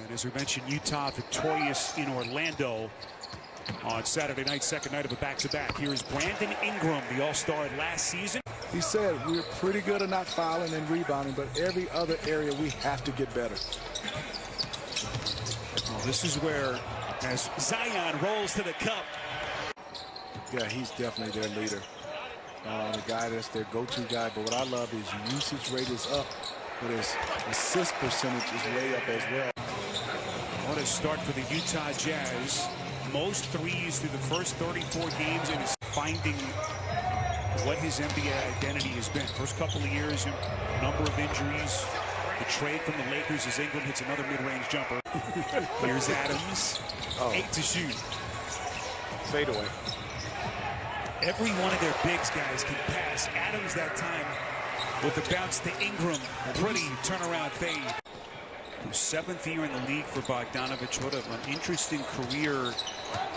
And as we mentioned, Utah victorious in Orlando on Saturday night, second night of a back-to-back. Here is Brandon Ingram, the all-star last season. He said we're pretty good at not fouling and rebounding, but every other area we have to get better. Well, this is where, as Zion rolls to the cup. Yeah, he's definitely their leader. The guy that's their go-to guy. But what I love is usage rate is up, but his assist percentage is way up as well. What a start for the Utah Jazz. Most threes through the first 34 games, and is finding what his NBA identity has been. First couple of years, number of injuries. The trade from the Lakers as Ingram hits another mid-range jumper. Here's Adams, 8 to shoot. Fade away. Every one of their bigs guys can pass. Adams that time with the bounce to Ingram. Pretty turnaround fade. Seventh year in the league for Bogdanovich. What an interesting career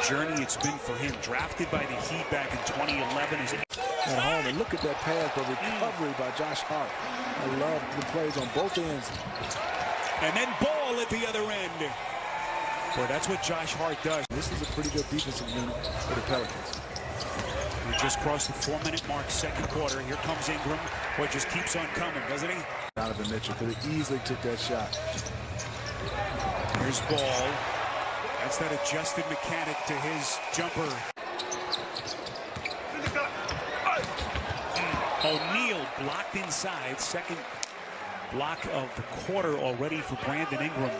journey it's been for him. Drafted by the Heat back in 2011. At home, and look at that pass, the recovery by Josh Hart. I love the plays on both ends. And then Ball at the other end. Boy, that's what Josh Hart does. This is a pretty good defensive unit for the Pelicans. We just crossed the 4-minute mark, second quarter. Here comes Ingram. Boy, just keeps on coming, doesn't he? Donovan Mitchell could have easily took that shot. Here's Ball. That's that adjusted mechanic to his jumper. O'Neal blocked inside. Second block of the quarter already for Brandon Ingram.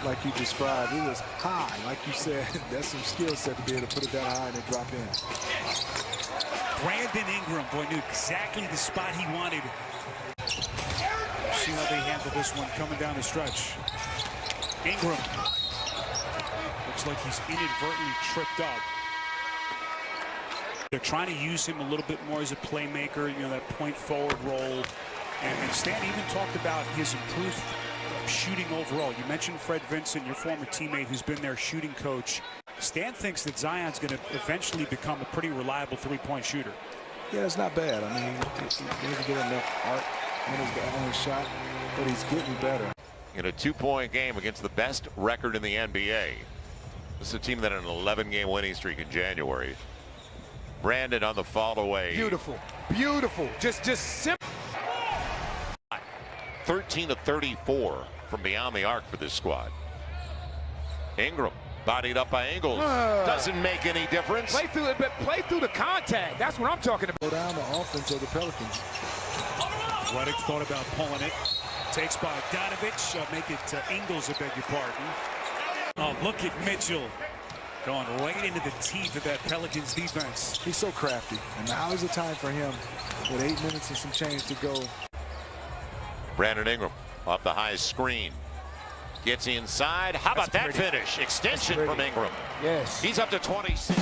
Like you described, it was high. Like you said, that's some skill set to be able to put it that high and then drop in. Brandon Ingram, boy, knew exactly the spot he wanted. See how they handle this one coming down the stretch. Ingram. Looks like he's inadvertently tripped up. They're trying to use him a little bit more as a playmaker, you know, that point forward role. And Stan even talked about his improved shooting overall. You mentioned Fred Vincent, your former teammate who's been their shooting coach. Stan thinks that Zion's going to eventually become a pretty reliable three-point shooter. Yeah, it's not bad. I mean, he doesn't get enough art on his shot, but he's getting better. In a 2-point game against the best record in the NBA. This is a team that had an 11-game winning streak in January. Brandon on the fall away. Beautiful, beautiful. Just simple. 13 of 34 from beyond the arc for this squad. Ingram bodied up by Ingles. Doesn't make any difference. Play through it, but play through the contact. That's what I'm talking about. Go down the offense of the Pelicans. Redick thought about pulling it. Takes Bogdanovich. Make it to Ingles, I beg your pardon. Oh, look at Mitchell. Going right into the teeth of that Pelicans defense. He's so crafty. And now is the time for him with 8 minutes and some change to go. Brandon Ingram off the high screen. Gets inside. How about that finish? Extension from Ingram. Yes. He's up to 26.